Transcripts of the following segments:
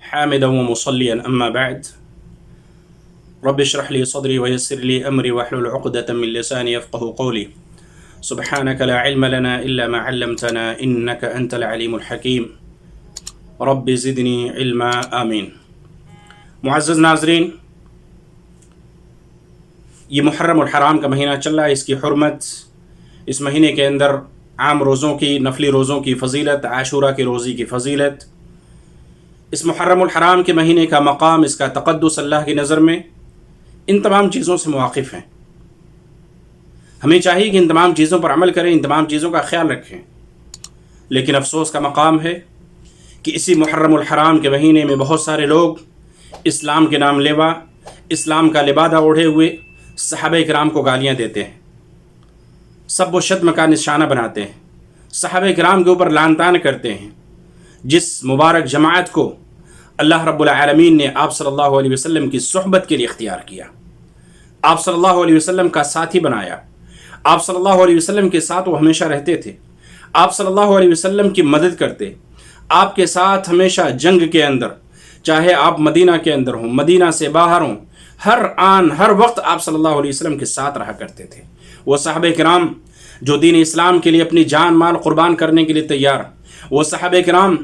حامدا ومصليا أما بعد رب اشرح لي صدري ويسر لي أمري واحلل عقدة من لساني يفقه قولي سبحانك لا علم لنا إلا ما علمتنا إنك أنت العليم الحكيم رب زدني علما آمین۔ معزز ناظرین، یہ محرم الحرام کا مہینہ چل رہا ہے، اس کی حرمت، اس مہینے کے اندر عام روزوں کی، نفلی روزوں کی فضیلت، عاشورہ کی روزی کی فضیلت، اس محرم الحرام کے مہینے کا مقام، اس کا تقدس اللہ کی نظر میں ان تمام چیزوں سے مواقف ہیں۔ ہمیں چاہیے کہ ان تمام چیزوں پر عمل کریں، ان تمام چیزوں کا خیال رکھیں، لیکن افسوس کا مقام ہے کہ اسی محرم الحرام کے مہینے میں بہت سارے لوگ اسلام کے نام لیوا، اسلام کا لبادہ اوڑھے ہوئے صحابہ کرام کو گالیاں دیتے ہیں، سب و شتم کا نشانہ بناتے ہیں، صحابہ کرام کے اوپر لعن طعن کرتے ہیں۔ جس مبارک جماعت کو اللہ رب العالمین نے آپ صلی اللہ علیہ وسلم کی صحبت کے لیے اختیار کیا، آپ صلی اللہ علیہ وسلم کا ساتھی بنایا، آپ صلی اللہ علیہ وسلم کے ساتھ وہ ہمیشہ رہتے تھے، آپ صلی اللہ علیہ وسلم کی مدد کرتے، آپ کے ساتھ ہمیشہ جنگ کے اندر، چاہے آپ مدینہ کے اندر ہوں، مدینہ سے باہر ہوں، ہر آن ہر وقت آپ صلی اللہ علیہ وسلم کے ساتھ رہا کرتے تھے۔ وہ صحابہ کرام جو دین اسلام کے لیے اپنی جان مال قربان کرنے کے لیے تیار، وہ صحابہ کرام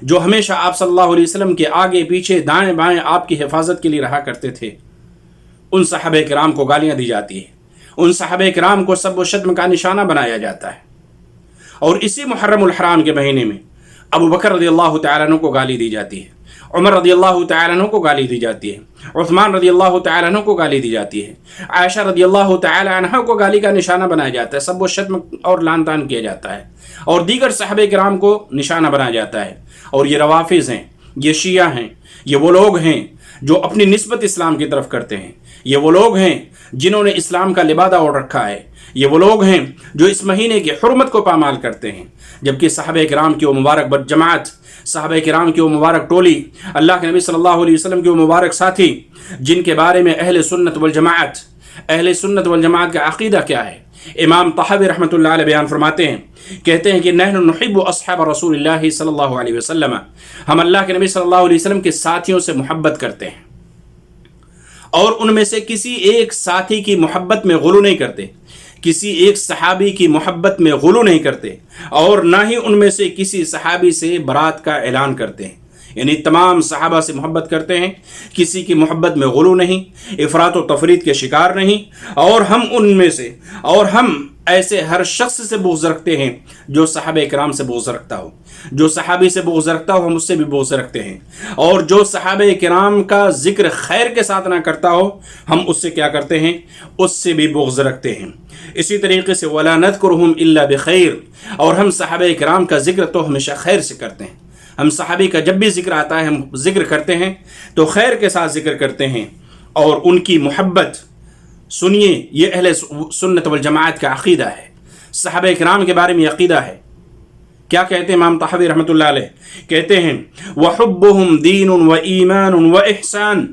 جو ہمیشہ آپ صلی اللہ علیہ وسلم کے آگے پیچھے دائیں بائیں آپ کی حفاظت کے لیے رہا کرتے تھے، ان صحابہ کرام کو گالیاں دی جاتی ہیں، ان صحابہ کرام کو سب و شتم کا نشانہ بنایا جاتا ہے۔ اور اسی محرم الحرام کے مہینے میں ابو بکر رضی اللہ تعالیٰ عنہ کو گالی دی جاتی ہے، عمر رضی اللہ تعالیٰ عنہ کو گالی دی جاتی ہے، عثمان رضی اللہ تعالیٰ عنہ کو گالی دی جاتی ہے، عائشہ رضی اللہ تعالیٰ عنہ کو گالی کا نشانہ بنایا جاتا ہے، سب و شتم اور لعن طعن کیا جاتا ہے، اور دیگر صحابہ کرام کو نشانہ بنایا جاتا ہے۔ اور یہ روافض ہیں، یہ شیعہ ہیں، یہ وہ لوگ ہیں جو اپنی نسبت اسلام کی طرف کرتے ہیں، یہ وہ لوگ ہیں جنہوں نے اسلام کا لبادہ اوڑھ رکھا ہے، یہ وہ لوگ ہیں جو اس مہینے کی حرمت کو پامال کرتے ہیں، جبکہ صحابہ کرام کی وہ مبارک جماعت، صحابہ کرام کی وہ مبارک ٹولی، اللہ کے نبی صلی اللہ علیہ وسلم کے وہ مبارک ساتھی، جن کے بارے میں اہل سنت والجماعت کا عقیدہ کیا ہے، امام طحاوی رحمۃ اللہ علیہ بیان فرماتے ہیں، کہتے ہیں کہ نحن نحب اصحاب رسول اللہ صلی اللہ علیہ وسلم، ہم اللہ کے نبی صلی اللہ علیہ وسلم کے ساتھیوں سے محبت کرتے ہیں، اور ان میں سے کسی ایک ساتھی کی محبت میں غلو نہیں کرتے، کسی ایک صحابی کی محبت میں غلو نہیں کرتے، اور نہ ہی ان میں سے کسی صحابی سے برات کا اعلان کرتے ہیں، یعنی تمام صحابہ سے محبت کرتے ہیں، کسی کی محبت میں غلو نہیں، افراط و تفریط کے شکار نہیں، اور ہم ایسے ہر شخص سے بغض رکھتے ہیں جو صحابہ کرام سے بغض رکھتا ہو، جو صحابی سے بغض رکھتا ہو ہم اس سے بھی بغض رکھتے ہیں، اور جو صحابہ کرام کا ذکر خیر کے ساتھ نہ کرتا ہو ہم اس سے کیا کرتے ہیں، اس سے بھی بغض رکھتے ہیں۔ اسی طریقے سے وَلَا نَذْكُرُهُمْ إِلَّا بِخَيْرٍ، اور ہم صحابہ کرام کا ذکر تو ہمیشہ خیر سے کرتے ہیں، ہم صحابی کا جب بھی ذکر آتا ہے ہم ذکر کرتے ہیں تو خیر کے ساتھ ذکر کرتے ہیں، اور ان کی محبت سنیے، یہ اہل سنت والجماعت کا عقیدہ ہے، صحابہ کرام کے بارے میں عقیدہ ہے۔ کیا کہتے ہیں امام طحاوی رحمۃ اللہ علیہ، کہتے ہیں وَحُبُّهُمْ دِينٌ وَإِيمَانٌ وَإِحْسَانٌ،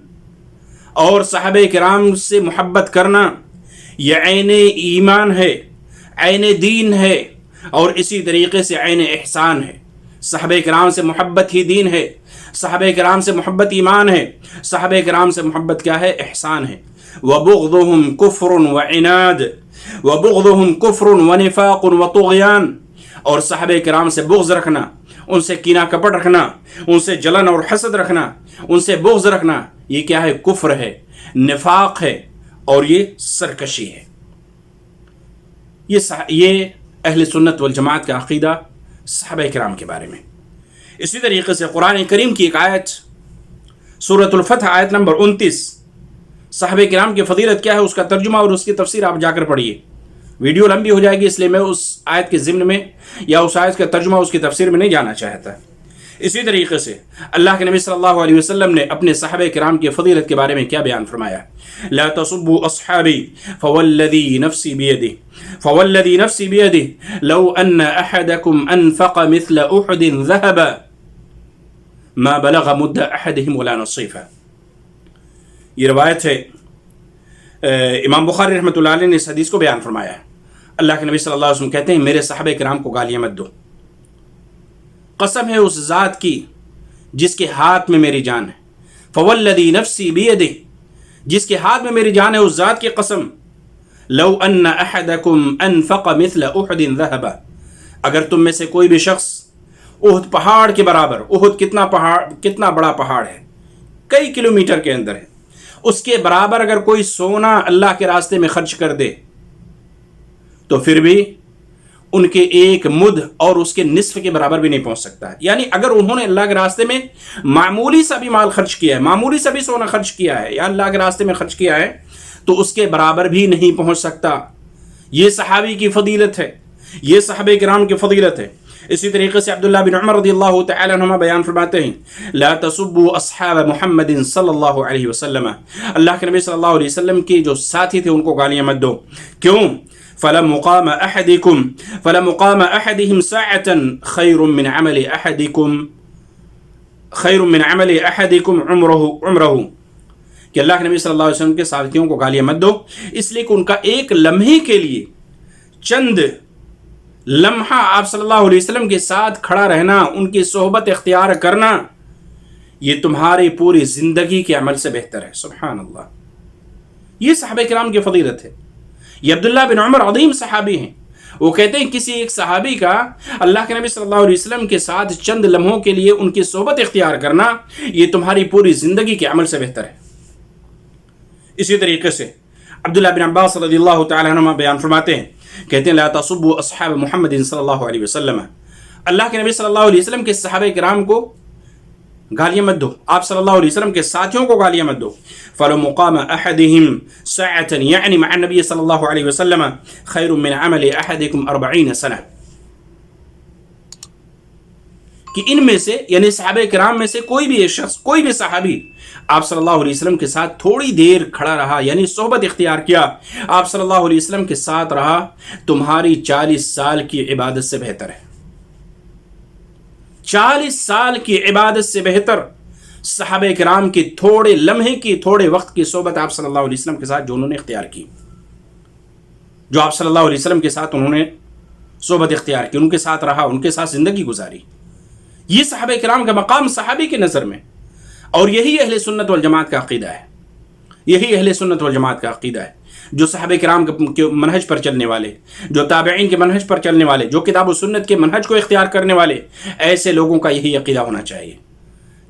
اور صحابہ کرام سے محبت کرنا یہ عین ایمان ہے، عین دین ہے، اور اسی طریقے سے عین احسان ہے۔ صحابہ کرام سے محبت ہی دین ہے، صحابہ کرام سے محبت ایمان ہے، صحابہ کرام سے محبت کیا ہے، احسان ہے۔ وَبُغْضُهُمْ كُفْرٌ وَعِنَادٌ وَبُغْضُهُمْ كُفْرٌ وَنِفَاقٌ وَطُغْيَانٌ، اور صحابہ کرام سے بغض رکھنا، ان سے کینہ کپٹ رکھنا، ان سے جلن اور حسد رکھنا، ان سے بغض رکھنا، یہ کیا ہے، کفر ہے، نفاق ہے، اور یہ سرکشی ہے۔ یہ اہل سنت والجماعت کا عقیدہ صحابہ کرام کے بارے میں۔ اسی طریقے سے قرآن کریم کی ایک آیت، سورۃ الفتح آیت نمبر 29، صحابہ کرام کی فضیلت کیا ہے اس کا ترجمہ اور اس کی تفسیر آپ جا کر پڑھیے، ویڈیو لمبی ہو جائے گی اس لیے میں اس آیت کے ضمن میں یا اس آیت کا ترجمہ اس کی تفسیر میں نہیں جانا چاہتا۔ اسی طریقے سے اللہ کے نبی صلی اللہ علیہ وسلم نے اپنے صحابہ کرام کی فضیلت کے بارے میں کیا بیان فرمایا، لا تسبوا اصحابی فوالذی نفسی بیدہ لو ان احدکم انفق مثل احد ذهبا ما بلغ مد احدهم ولا نصیفا۔ یہ روایت ہے، امام بخاری رحمۃ اللہ علیہ نے اس حدیث کو بیان فرمایا ہے۔ اللہ کے نبی صلی اللہ علیہ وسلم کہتے ہیں میرے صحابہ کرام کو گالیاں مت دو، قسم ہے اس ذات کی جس کے ہاتھ میں میری جان ہے، فوالذی نفسی بیدہ، جس کے ہاتھ میں میری جان ہے اس ذات کی قسم، لو ان احدکم انفق مثل احد ذهبا، اگر تم میں سے کوئی بھی شخص احد پہاڑ کے برابر، احد کتنا بڑا پہاڑ ہے، کئی کلومیٹر کے اندر ہے، اس کے برابر اگر کوئی سونا اللہ کے راستے میں خرچ کر دے تو پھر بھی ان کے ایک مد اور اس کے نصف کے برابر بھی نہیں پہنچ سکتا ہے. یعنی اگر انہوں نے اللہ کے راستے میں معمولی سا بھی مال خرچ کیا ہے، معمولی سا بھی سونا خرچ کیا ہے یا اللہ کے راستے میں خرچ کیا ہے تو اس کے برابر بھی نہیں پہنچ سکتا. یہ صحابی کی فضیلت ہے، یہ صحابہ کرام کی فضیلت ہے. اسی طریقے سے عبداللہ بن عمر رضی اللہ تعالی عنہما بیان فرماتے ہیں، لا تسبوا اصحاب محمد صلی اللہ علیہ وسلم، اللہ کے نبی صلی اللہ علیہ وسلم کے جو ساتھی تھے ان کو گالیاں مت دو. کیوں؟ فلمقام احدهم ساعة خير من عمل احدكم عمره، کہ اللہ کے نبی صلی اللہ علیہ وسلم کے ساتھیوں کو گالیاں مت دو، اس لیے کہ ان کا ایک لمحے کے لیے، چند لمحہ آپ صلی اللہ علیہ وسلم کے ساتھ کھڑا رہنا، ان کی صحبت اختیار کرنا، یہ تمہاری پوری زندگی کے عمل سے بہتر ہے. سبحان اللہ. یہ صحابہ کرام کی فضیلت ہے. یہ عبداللہ بن عمر عظیم صحابی ہیں. وہ کہتے ہیں کسی ایک صحابی کا اللہ کے نبی صلی اللہ علیہ وسلم کے ساتھ چند لمحوں کے لیے ان کی صحبت اختیار کرنا یہ تمہاری پوری زندگی کے عمل سے بہتر ہے. اسی طریقے سے عبداللہ بن عباس رضی اللہ تعالی عنہما بیان فرماتے ہیں، کہتے ہیں لا تصبوا اصحاب محمد صلی اللہ علیہ وسلم، اللہ کے نبی صلی اللہ علیہ وسلم کے صحابہ کرام کو گالیاں مت دو، آپ صلی اللہ علیہ وسلم کے ساتھیوں کو گالیاں مت دو. فلمقام احدهم ساعة يعني مع النبي صلی اللہ علیہ وسلم خیر من عمل احدكم 40 سنة، کہ ان میں سے یعنی صحابہ کرام میں سے کوئی بھی ایک شخص، کوئی بھی صحابی آپ صلی اللہ علیہ وسلم کے ساتھ تھوڑی دیر کھڑا رہا، یعنی صحبت اختیار کیا، آپ صلی اللہ علیہ وسلم کے ساتھ رہا، تمہاری 40 سال کی عبادت سے بہتر ہے. 40 سال کی عبادت سے بہتر صحابہ کرام کی تھوڑے لمحے کی، تھوڑے وقت کی صحبت آپ صلی اللہ علیہ وسلم کے ساتھ جو انہوں نے اختیار کی، جو آپ صلی اللہ علیہ وسلم کے ساتھ انہوں نے صحبت اختیار کی، ان کے ساتھ رہا، ان کے ساتھ زندگی گزاری. یہ صحابہ کرام کا مقام صحابی کی نظر میں، اور یہی اہل سنت والجماعت کا عقیدہ ہے. یہی اہل سنت والجماعت کا عقیدہ ہے. جو صحابہ کرام کے منہج پر چلنے والے، جو تابعین کے منہج پر چلنے والے، جو کتاب و سنت کے منہج کو اختیار کرنے والے، ایسے لوگوں کا یہی عقیدہ ہونا چاہیے.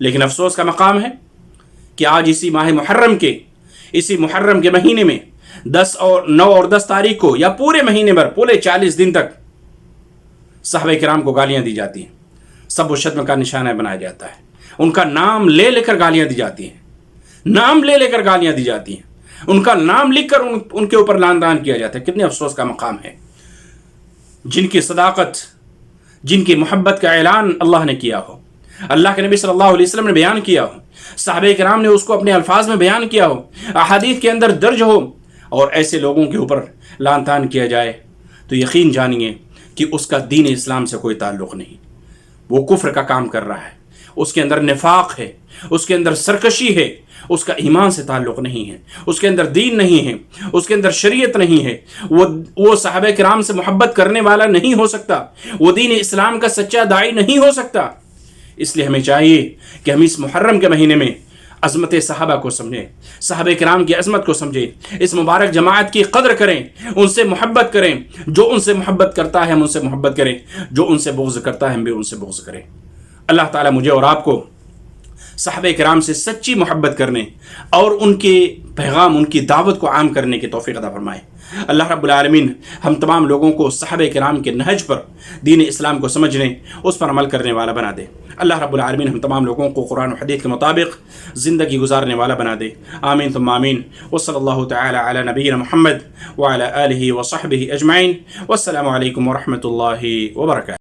لیکن افسوس کا مقام ہے کہ آج اسی ماہ محرم کے مہینے میں 9 اور 10 تاریخ کو یا پورے مہینے بھر، پورے 40 دن تک صحابہ کرام کو گالیاں دی جاتی ہیں، سب و شتم کا نشانہ بنایا جاتا ہے، ان کا نام لے لے کر گالیاں دی جاتی ہیں، نام لے لے کر گالیاں دی جاتی ہیں، ان کا نام لکھ کر ان کے اوپر لعن طعن کیا جاتا ہے. کتنے افسوس کا مقام ہے. جن کی صداقت، جن کی محبت کا اعلان اللہ نے کیا ہو، اللہ کے نبی صلی اللہ علیہ وسلم نے بیان کیا ہو، صحابہ کرام نے اس کو اپنے الفاظ میں بیان کیا ہو، احادیث کے اندر درج ہو، اور ایسے لوگوں کے اوپر لعن طعن کیا جائے تو یقین جانیے کہ اس کا دین اسلام سے کوئی تعلق نہیں، وہ کفر کا کام کر رہا ہے، اس کے اندر نفاق ہے، اس کے اندر سرکشی ہے، اس کا ایمان سے تعلق نہیں ہے، اس کے اندر دین نہیں ہے، اس کے اندر شریعت نہیں ہے، وہ صحابہ کرام سے محبت کرنے والا نہیں ہو سکتا، وہ دین اسلام کا سچا داعی نہیں ہو سکتا. اس لیے ہمیں چاہیے کہ ہم اس محرم کے مہینے میں عظمت صحابہ کو سمجھیں، صحابہ کرام کی عظمت کو سمجھیں، اس مبارک جماعت کی قدر کریں، ان سے محبت کریں. جو ان سے محبت کرتا ہے ہم ان سے محبت کریں، جو ان سے بغض کرتا ہے ہم بھی ان سے بغض کریں. اللہ تعالیٰ مجھے اور آپ کو صحابہ کرام سے سچی محبت کرنے اور ان کے پیغام، ان کی دعوت کو عام کرنے کی توفیق عطا فرمائے. اللہ رب العالمین ہم تمام لوگوں کو صحابہ کرام کے نہج پر دین اسلام کو سمجھنے، اس پر عمل کرنے والا بنا دے. اللہ رب العالمین ہم تمام لوگوں کو قرآن و حدیث کے مطابق زندگی گزارنے والا بنا دے. آمین ثم آمین. وصلی اللہ تعالی علی نبینا محمد وعلی آلہ وصحبہ اجمعین. والسلام علیکم ورحمۃ اللہ وبرکاتہ.